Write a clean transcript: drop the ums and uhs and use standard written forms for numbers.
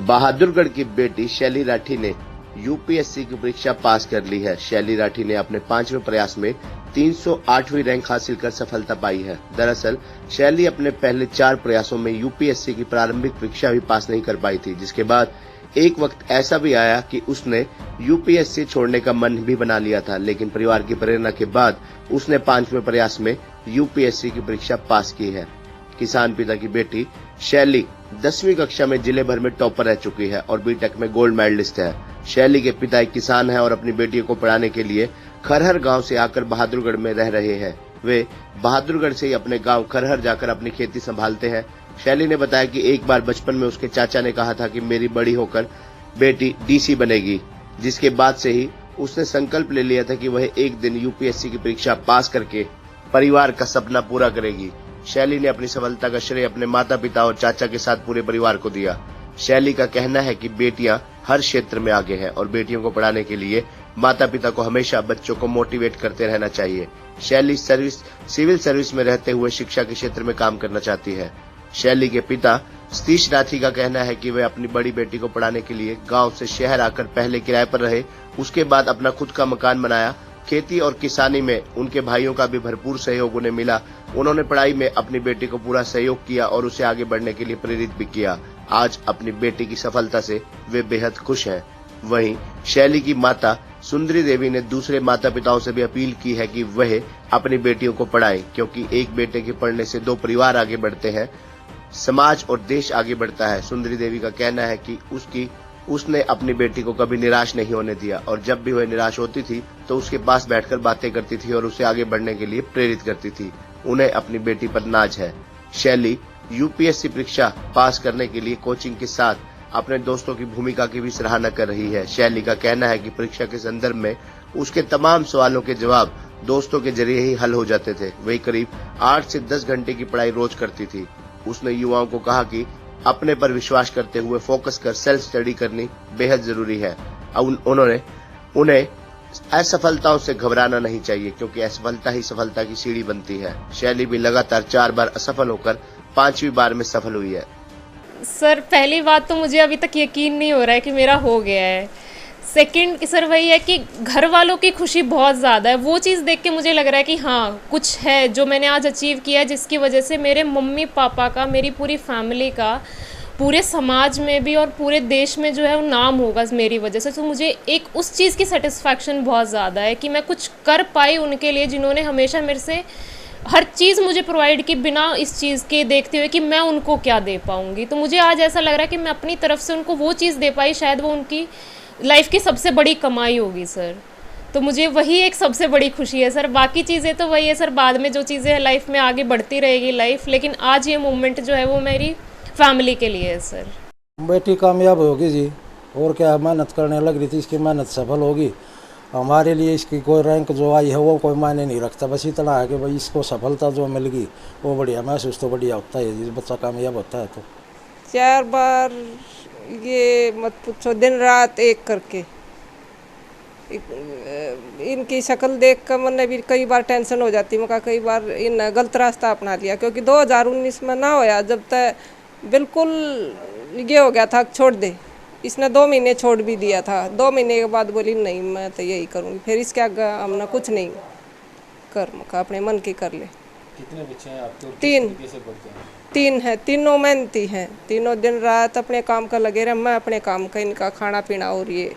बहादुरगढ़ की बेटी शैली राठी ने यूपीएससी की परीक्षा पास कर ली है। शैली राठी ने अपने 5वें प्रयास में 308वीं रैंक हासिल कर सफलता पाई है। दरअसल शैली अपने पहले 4 प्रयासों में यूपीएससी की प्रारंभिक परीक्षा भी पास नहीं कर पाई थी, जिसके बाद एक वक्त ऐसा भी आया कि उसने यूपीएससी छोड़ने का मन भी बना लिया था, लेकिन परिवार की प्रेरणा के बाद उसने 5वें प्रयास में यूपीएससी की परीक्षा पास की है। किसान पिता की बेटी शैली 10वीं कक्षा में जिले भर में टॉपर रह चुकी है और बीटेक में गोल्ड मेडलिस्ट है। शैली के पिता एक किसान हैं और अपनी बेटियों को पढ़ाने के लिए खरहर गांव से आकर बहादुरगढ़ में रह रहे हैं। वे बहादुरगढ़ से ही अपने गांव खरहर जाकर अपनी खेती संभालते हैं। शैली ने बताया कि एक बार बचपन में उसके चाचा ने कहा था कि मेरी बड़ी होकर बेटी डीसी बनेगी, जिसके बाद से ही उसने संकल्प ले लिया था कि वह एक दिन यूपीएससी की परीक्षा पास करके परिवार का सपना पूरा करेगी। शैली ने अपनी सफलता का श्रेय अपने माता पिता और चाचा के साथ पूरे परिवार को दिया। शैली का कहना है कि बेटियां हर क्षेत्र में आगे हैं और बेटियों को पढ़ाने के लिए माता पिता को हमेशा बच्चों को मोटिवेट करते रहना चाहिए। शैली सिविल सर्विस में रहते हुए शिक्षा के क्षेत्र में काम करना चाहती है। शैली के पिता सतीश राठी का कहना है कि वे अपनी बड़ी बेटी को पढ़ाने के लिए गांव से शहर आकर पहले किराए पर रहे, उसके बाद अपना खुद का मकान बनाया। खेती और किसानी में उनके भाइयों का भी भरपूर सहयोग उन्हें मिला। उन्होंने पढ़ाई में अपनी बेटी को पूरा सहयोग किया और उसे आगे बढ़ने के लिए प्रेरित भी किया। आज अपनी बेटी की सफलता से वे बेहद खुश हैं। वहीं शैली की माता सुंदरी देवी ने दूसरे माता पिताओं से भी अपील की है कि वह अपनी बेटियों को पढ़ाएं, क्योंकि एक बेटे के पढ़ने से 2 परिवार आगे बढ़ते हैं, समाज और देश आगे बढ़ता है। सुंदरी देवी का कहना है कि उसने अपनी बेटी को कभी निराश नहीं होने दिया और जब भी वह निराश होती थी तो उसके पास बैठकर बातें करती थी और उसे आगे बढ़ने के लिए प्रेरित करती थी। उन्हें अपनी बेटी पर नाज है। शैली यूपीएससी परीक्षा पास करने के लिए कोचिंग के साथ अपने दोस्तों की भूमिका की भी सराहना कर रही है। शैली का कहना है कि परीक्षा के संदर्भ में उसके तमाम सवालों के जवाब दोस्तों के जरिए ही हल हो जाते थे। वही करीब 8 से 10 घंटे की पढ़ाई रोज करती थी। उसने युवाओं को कहा कि अपने पर विश्वास करते हुए फोकस कर सेल्फ स्टडी करनी बेहद जरूरी है। उन्हें असफलताओं से घबराना नहीं चाहिए, क्योंकि असफलता ही सफलता की सीढ़ी बनती है। शैली भी लगातार 4 बार असफल होकर 5वीं बार में सफल हुई है। सर, पहली बात तो मुझे अभी तक यकीन नहीं हो रहा है कि मेरा हो गया है। सेकंड सर वही है कि घर वालों की खुशी बहुत ज़्यादा है। वो चीज़ देख के मुझे लग रहा है कि हाँ, कुछ है जो मैंने आज अचीव किया है, जिसकी वजह से मेरे मम्मी पापा का, मेरी पूरी फैमिली का, पूरे समाज में भी और पूरे देश में जो है वो नाम होगा मेरी वजह से। तो मुझे एक उस चीज़ की सेटिस्फैक्शन बहुत ज़्यादा है कि मैं कुछ कर पाई उनके लिए, जिन्होंने हमेशा मेरे से हर चीज़ मुझे प्रोवाइड की, बिना इस चीज़ के देखते हुए कि मैं उनको क्या दे पाऊँगी। तो मुझे आज ऐसा लग रहा है कि मैं अपनी तरफ से उनको वो चीज़ दे पाई, शायद वो उनकी लाइफ की सबसे बड़ी कमाई होगी सर। तो मुझे वही एक सबसे बड़ी खुशी है सर। बाकी चीज़ें तो वही है सर, बाद में जो चीज़ें हैं लाइफ में आगे बढ़ती रहेगी लाइफ, लेकिन आज ये मोमेंट जो है वो मेरी फैमिली के लिए है सर। बेटी कामयाब होगी जी, और क्या मेहनत करने लग रही थी, इसकी मेहनत सफल होगी। हमारे लिए इसकी कोई रैंक जो आई है वो कोई मायने नहीं रखता, बस इतना है कि भाई इसको सफलता जो मिल गई वो बढ़िया महसूस तो बढ़िया होता है जी। बच्चा कामयाब होता है तो 4 बार ये मत पूछो, दिन रात एक करके। इनकी शक्ल देख कर मैंने भी कई बार टेंशन हो जाती, मैं कई बार इन गलत रास्ता अपना लिया, क्योंकि 2019 में ना होया, जब तक बिल्कुल ये हो गया था छोड़ दे। इसने 2 महीने छोड़ भी दिया था। 2 महीने के बाद बोली नहीं मैं तो यही करूँगी, फिर इसके आगे हमने कुछ नहीं कर मका, अपने मन की कर ले। कितने बच्चे हैं आपके? 3 कैसे पढ़ते हैं? 3 हैं, तीनों मेहनती हैं, तीनों दिन रात अपने काम का लगे रहे। मैं अपने काम का, इनका खाना पीना और ये